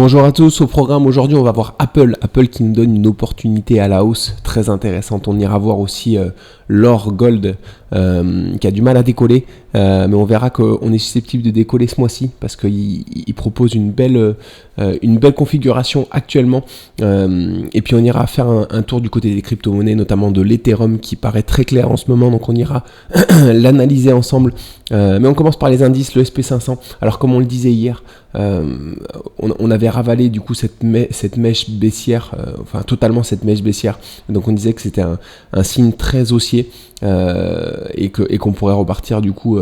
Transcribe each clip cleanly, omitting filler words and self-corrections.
Bonjour à tous, au programme aujourd'hui on va voir Apple qui nous donne une opportunité à la hausse très intéressante. On ira voir aussi l'or gold qui a du mal à décoller, mais on verra qu'on est susceptible de décoller ce mois-ci parce qu'il propose une belle configuration actuellement, et puis on ira faire un tour du côté des crypto-monnaies, notamment de l'Ethereum qui paraît très clair en ce moment, donc on ira l'analyser ensemble, mais on commence par les indices, le SP500. Alors comme on le disait hier, on avait ravalé du coup cette mèche baissière, totalement cette mèche baissière, donc on disait que c'était un signe très haussier, et qu'on pourrait repartir du coup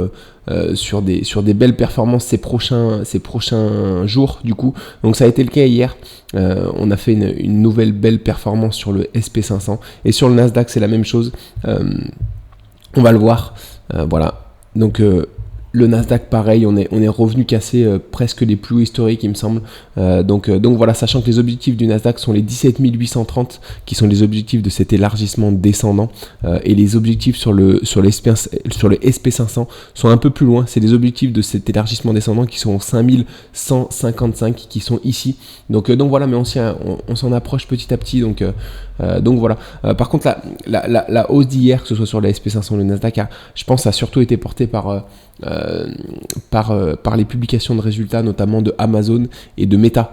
sur des belles performances ces prochains jours du coup. Donc ça a été le cas hier, on a fait une nouvelle belle performance sur le SP500 et sur le Nasdaq c'est la même chose, on va le voir, voilà. Donc le Nasdaq pareil, on est revenu casser presque les plus hauts historiques il me semble, donc voilà, sachant que les objectifs du Nasdaq sont les 17 830 qui sont les objectifs de cet élargissement descendant, et les objectifs sur le SP500 sont un peu plus loin, c'est les objectifs de cet élargissement descendant qui sont 5155 qui sont ici, donc voilà, mais on s'en approche petit à petit, donc voilà. Par contre la hausse d'hier, que ce soit sur le SP500 ou le Nasdaq, je pense a surtout été portée par les publications de résultats, notamment de Amazon et de Meta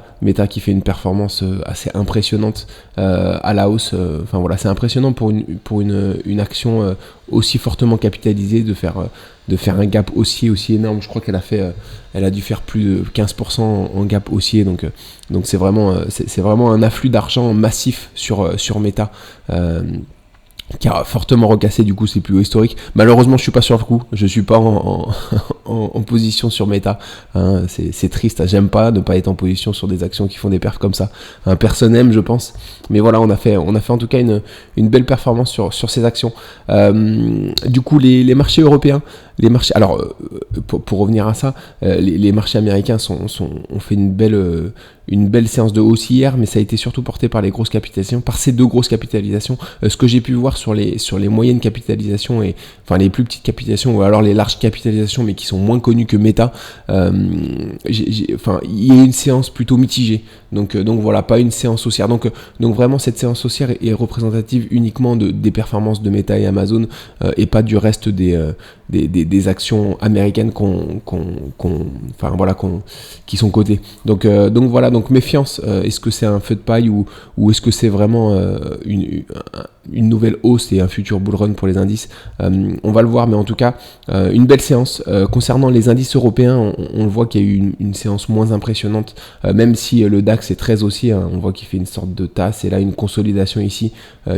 qui fait une performance assez impressionnante à la hausse. Voilà, c'est impressionnant pour une action aussi fortement capitalisée de faire un gap haussier aussi énorme. Je crois qu'elle a dû faire plus de 15% en gap haussier, donc c'est vraiment un afflux d'argent massif sur Meta, qui a fortement recassé du coup ses plus hauts historiques. Malheureusement je suis pas sur le coup, je suis pas en position sur Meta, hein, c'est triste, j'aime pas ne pas être en position sur des actions qui font des perfs comme ça, personne n'aime je pense, mais voilà, on a fait en tout cas une belle performance sur ces actions. Du coup les marchés européens, alors pour revenir à ça, les marchés américains ont fait une belle séance de hausse hier, mais ça a été surtout porté par les grosses capitalisations, par ces deux grosses capitalisations. Ce que j'ai pu voir sur les moyennes capitalisations et les plus petites capitalisations, ou alors les larges capitalisations mais qui sont moins connues que Meta, il y a une séance plutôt mitigée, donc voilà, pas une séance haussière, donc vraiment cette séance haussière est représentative uniquement des performances de Meta et Amazon, et pas du reste des actions américaines qui sont cotées, donc voilà, donc méfiance. Est-ce que c'est un feu de paille ou est-ce que c'est vraiment une nouvelle hausse et un futur bull run pour les indices? On va le voir, mais en tout cas une belle séance. Concernant les indices européens, on voit qu'il y a eu une séance moins impressionnante, même si le DAX est très haussier, hein, on voit qu'il fait une sorte de tasse et là une consolidation ici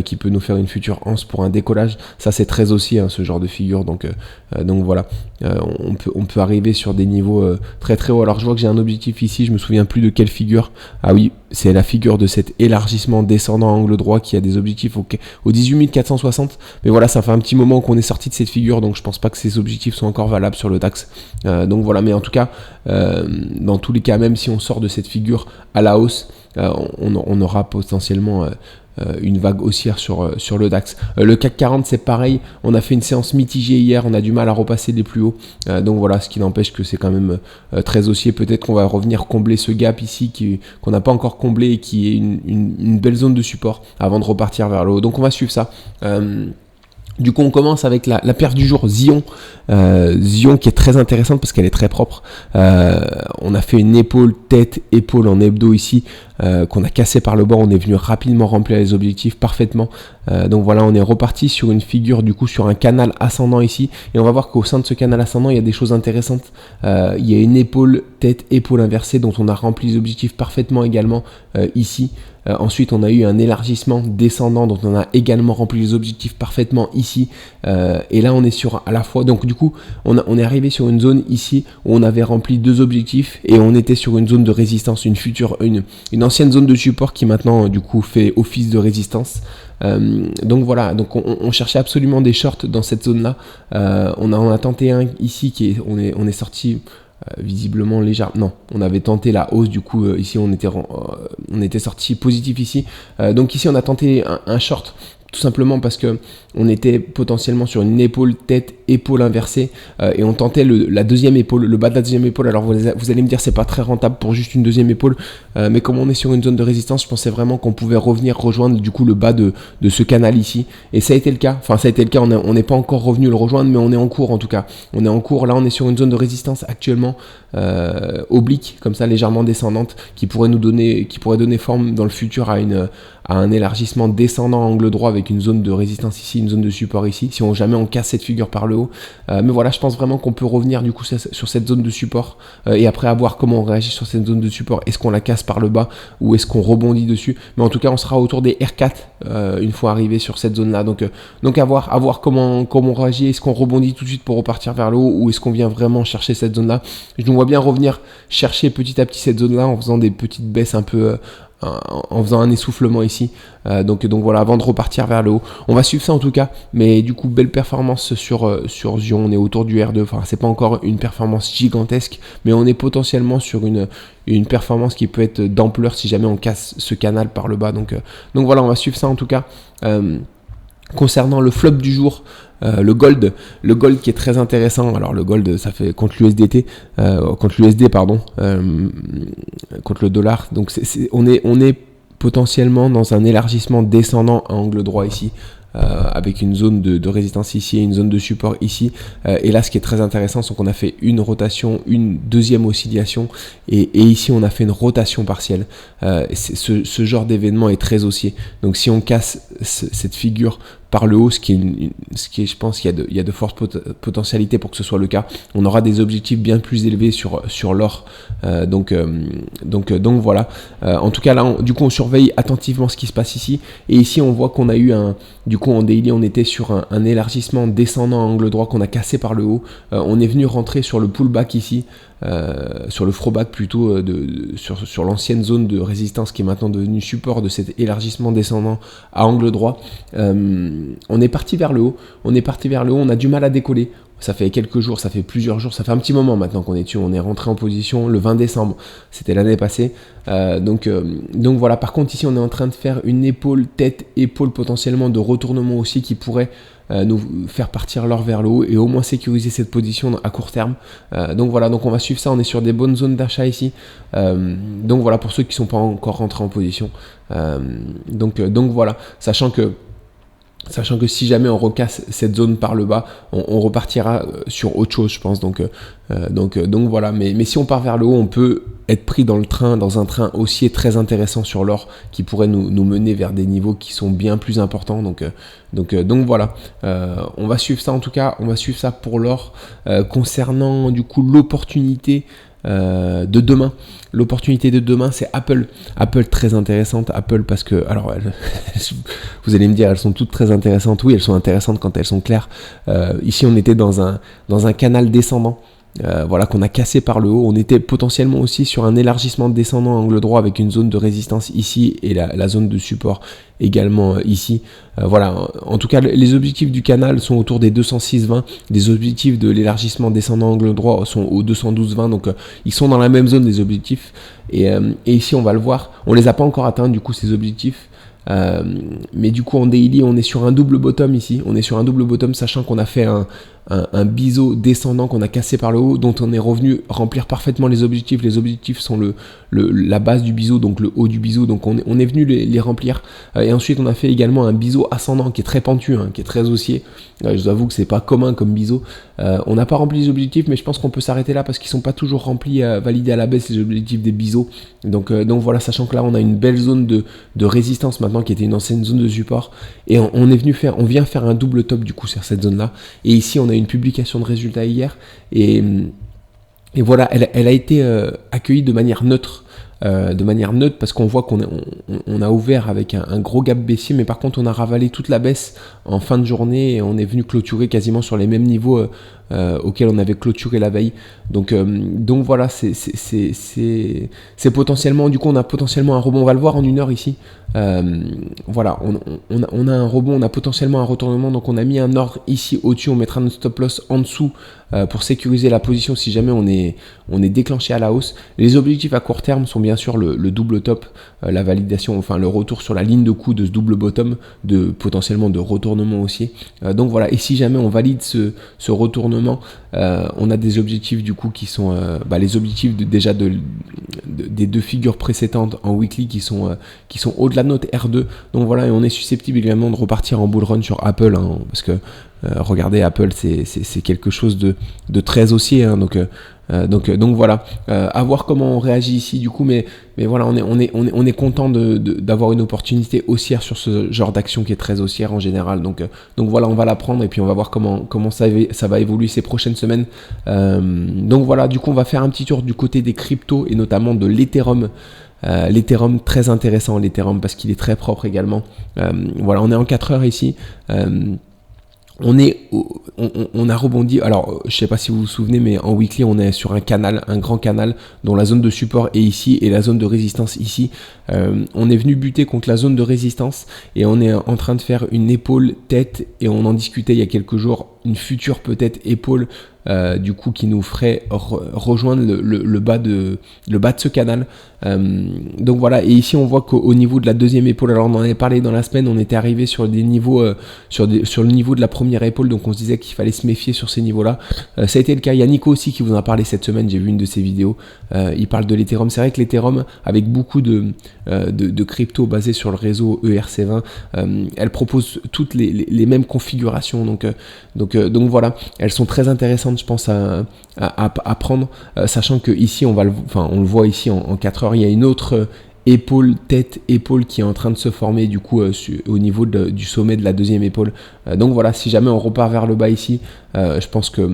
qui peut nous faire une future anse pour un décollage. Ça c'est très haussier, hein, ce genre de figure, donc voilà, on peut arriver sur des niveaux très très hauts. Alors je vois que j'ai un objectif ici, je me souviens plus de quelle figure. Ah oui, c'est la figure de cet élargissement descendant à angle droit qui a des objectifs au 18 460, mais voilà, ça fait un petit moment qu'on est sorti de cette figure, donc je pense pas que ces objectifs sont encore valables sur le DAX, donc voilà, mais en tout cas dans tous les cas, même si on sort de cette figure à la hausse, on aura potentiellement une vague haussière sur le DAX. Le CAC 40 c'est pareil, on a fait une séance mitigée hier, on a du mal à repasser les plus hauts, donc voilà, ce qui n'empêche que c'est quand même très haussier. Peut-être qu'on va revenir combler ce gap ici qu'on n'a pas encore comblé et qui est une belle zone de support avant de repartir vers le haut, donc on va suivre ça. Du coup on commence avec la paire du jour, Zion qui est très intéressante parce qu'elle est très propre. On a fait une épaule en hebdo ici, qu'on a cassé par le bord, on est venu rapidement remplir les objectifs parfaitement, donc voilà, on est reparti sur une figure du coup sur un canal ascendant ici, et on va voir qu'au sein de ce canal ascendant il y a des choses intéressantes. Il y a une épaule inversée dont on a rempli les objectifs parfaitement également ici. Ensuite on a eu un élargissement descendant dont on a également rempli les objectifs parfaitement ici, et là on est sur à la fois, donc du coup on est arrivé sur une zone ici où on avait rempli deux objectifs et on était sur une zone de résistance, une ancienne zone de support qui maintenant du coup fait office de résistance. Donc voilà, donc on cherchait absolument des shorts dans cette zone là. On a tenté un ici on est sorti visiblement légère. Non, on avait tenté la hausse, du coup ici on était sorti positif ici. Donc ici on a tenté un short tout simplement parce que on était potentiellement sur une épaule tête épaule inversée et on tentait la deuxième épaule, le bas de la deuxième épaule. Alors vous allez me dire c'est pas très rentable pour juste une deuxième épaule, mais comme on est sur une zone de résistance, je pensais vraiment qu'on pouvait rejoindre du coup le bas de ce canal ici, et ça a été le cas. Enfin ça a été le cas, on n'est pas encore revenu le rejoindre, mais on est en cours en tout cas. On est en cours, là on est sur une zone de résistance actuellement oblique, comme ça légèrement descendante, qui pourrait donner forme dans le futur à un élargissement descendant à angle droit avec une zone de résistance ici, une zone de support ici, si jamais on casse cette figure par le haut. Mais voilà, je pense vraiment qu'on peut revenir du coup sur cette zone de support et après à voir comment on réagit sur cette zone de support. Est-ce qu'on la casse par le bas ou est-ce qu'on rebondit dessus? Mais en tout cas, on sera autour des R4 une fois arrivé sur cette zone-là. Donc à voir comment on réagit. Est-ce qu'on rebondit tout de suite pour repartir vers le haut ou est-ce qu'on vient vraiment chercher cette zone-là? Je nous vois bien revenir chercher petit à petit cette zone-là en faisant des petites baisses un peu... en faisant un essoufflement ici, donc voilà, avant de repartir vers le haut. On va suivre ça en tout cas, mais du coup belle performance sur Zion, on est autour du R2, enfin c'est pas encore une performance gigantesque, mais on est potentiellement sur une performance qui peut être d'ampleur si jamais on casse ce canal par le bas, donc voilà, on va suivre ça en tout cas. Concernant le flop du jour, le gold qui est très intéressant. Alors le gold, ça fait contre l'USD contre le dollar. Donc on est potentiellement dans un élargissement descendant à angle droit ici. Avec une zone de résistance ici et une zone de support ici. Et là, ce qui est très intéressant, c'est qu'on a fait une rotation, une deuxième oscillation, et ici, on a fait une rotation partielle. Ce genre d'événement est très haussier. Donc, si on casse cette figure par le haut, ce qui est, je pense qu'il y a de fortes potentialités pour que ce soit le cas. On aura des objectifs bien plus élevés sur l'or. Donc voilà. En tout cas, là, du coup, on surveille attentivement ce qui se passe ici. Et ici, on voit qu'on a eu du coup, en daily, on était sur un élargissement descendant à angle droit qu'on a cassé par le haut. On est venu rentrer sur le pullback ici. Sur le throwback plutôt sur l'ancienne zone de résistance qui est maintenant devenue support de cet élargissement descendant à angle droit. On est parti vers le haut, on a du mal à décoller. Ça fait quelques jours, ça fait plusieurs jours, ça fait un petit moment maintenant qu'on est dessus. On est rentré en position le 20 décembre, c'était l'année passée. Donc voilà, par contre ici on est en train de faire une épaule potentiellement de retournement aussi qui pourrait nous faire partir l'or vers le haut et au moins sécuriser cette position à court terme. Donc voilà, donc on va suivre ça, on est sur des bonnes zones d'achat ici. Donc voilà, pour ceux qui ne sont pas encore rentrés en position. Donc voilà, sachant que si jamais on recasse cette zone par le bas, on repartira sur autre chose, je pense. Donc voilà. Mais si on part vers le haut, on peut être pris dans un train haussier très intéressant sur l'or qui pourrait nous mener vers des niveaux qui sont bien plus importants. Donc voilà. On va suivre ça en tout cas. On va suivre ça pour l'or. Concernant du coup l'opportunité de demain. L'opportunité de demain, c'est Apple. Apple très intéressante. Apple parce que, alors, vous allez me dire, elles sont toutes très intéressantes. Oui, elles sont intéressantes quand elles sont claires. Ici, on était dans un canal descendant. Voilà, qu'on a cassé par le haut. On était potentiellement aussi sur un élargissement descendant à angle droit avec une zone de résistance ici et la zone de support également ici. Voilà, en tout cas les objectifs du canal sont autour des 206,20. Les objectifs de l'élargissement descendant à angle droit sont aux 212,20. Donc ils sont dans la même zone des objectifs. Et ici on va le voir, on les a pas encore atteints du coup ces objectifs. Mais du coup en daily on est sur un double bottom ici, sachant qu'on a fait un biseau descendant qu'on a cassé par le haut, dont on est revenu remplir parfaitement les objectifs. Les objectifs sont la base du biseau, donc le haut du biseau, donc on est venu les remplir. Et ensuite on a fait également un biseau ascendant qui est très pentu, qui est très haussier. Je vous avoue que c'est pas commun comme biseau. On n'a pas rempli les objectifs, mais je pense qu'on peut s'arrêter là parce qu'ils sont pas toujours remplis, validés à la baisse les objectifs des biseaux. Donc voilà, sachant que là on a une belle zone de résistance maintenant qui était une ancienne zone de support, et on vient faire un double top du coup sur cette zone là. Et ici on a une publication de résultats hier et voilà, elle a été accueillie de manière neutre. Parce qu'on voit qu'on a ouvert avec un gros gap baissier, mais par contre on a ravalé toute la baisse en fin de journée et on est venu clôturer quasiment sur les mêmes niveaux auxquels on avait clôturé la veille. Donc voilà, c'est potentiellement, du coup on a potentiellement un rebond, on va le voir en une heure ici. Voilà, on a un rebond, on a potentiellement un retournement, donc on a mis un ordre ici au-dessus, on mettra notre stop loss en dessous pour sécuriser la position si jamais on est déclenché à la hausse. Les objectifs à court terme sont bien bien sûr le double top, la validation, enfin le retour sur la ligne de coup de ce double bottom, potentiellement de retournement haussier. Donc voilà, et si jamais on valide ce retournement, on a des objectifs du coup qui sont les objectifs des deux figures précédentes en weekly qui sont au-delà de notre R2. Donc voilà, et on est susceptible également de repartir en bull run sur Apple, hein, parce que regardez, Apple c'est quelque chose de très haussier, hein, donc voilà, à voir comment on réagit ici du coup, mais voilà, on est content d'avoir une opportunité haussière sur ce genre d'action qui est très haussière en général, donc voilà, on va la prendre et puis on va voir comment ça va évoluer ces prochaines semaines. Donc voilà, du coup on va faire un petit tour du côté des cryptos et notamment de l'Ethereum. L'Ethereum, très intéressant, l'Ethereum, parce qu'il est très propre également. Voilà, on est en 4 heures ici. On a rebondi. Alors, je sais pas si vous vous souvenez, mais en weekly, on est sur un grand canal, dont la zone de support est ici et la zone de résistance ici. On est venu buter contre la zone de résistance et on est en train de faire une épaule tête, et on en discutait il y a quelques jours, une future peut-être épaule du coup qui nous ferait rejoindre le bas de ce canal. Donc voilà, et ici on voit qu'au niveau de la deuxième épaule, alors on en avait parlé dans la semaine, on était arrivé sur des niveaux sur le niveau de la première épaule, donc on se disait qu'il fallait se méfier sur ces niveaux là. Ça a été le cas. Il y a Nico aussi qui vous en a parlé cette semaine, j'ai vu une de ses vidéos, il parle de l'Ethereum. C'est vrai que l'Ethereum, avec beaucoup de crypto basées sur le réseau ERC20, elle propose toutes les mêmes configurations, donc voilà, elles sont très intéressantes, je pense, à prendre, sachant que ici on le voit ici en 4 heures, il y a une autre épaule qui est en train de se former du coup au niveau du sommet de la deuxième épaule. Donc voilà, si jamais on repart vers le bas ici, je pense que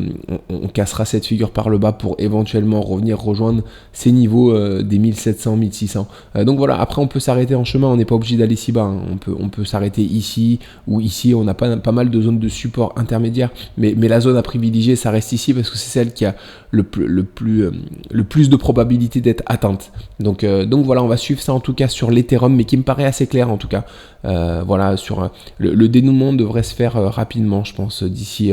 on cassera cette figure par le bas pour éventuellement revenir rejoindre ces niveaux des 1700, 1600. Donc voilà, après on peut s'arrêter en chemin, on n'est pas obligé d'aller si bas, hein. On peut s'arrêter ici ou ici. On a pas mal de zones de support intermédiaires, mais la zone à privilégier, ça reste ici, parce que c'est celle qui a le plus de probabilité d'être atteinte. Donc voilà, on va suivre ça en tout cas sur l'Ethereum, mais qui me paraît assez clair en tout cas. Voilà, sur le dénouement devrait se faire rapidement, je pense, d'ici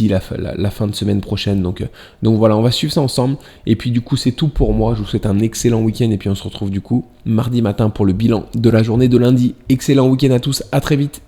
la fin de semaine prochaine. Donc voilà, on va suivre ça ensemble. Et puis du coup, c'est tout pour moi. Je vous souhaite un excellent week-end, et puis on se retrouve du coup mardi matin pour le bilan de la journée de lundi. Excellent week-end à tous, à très vite.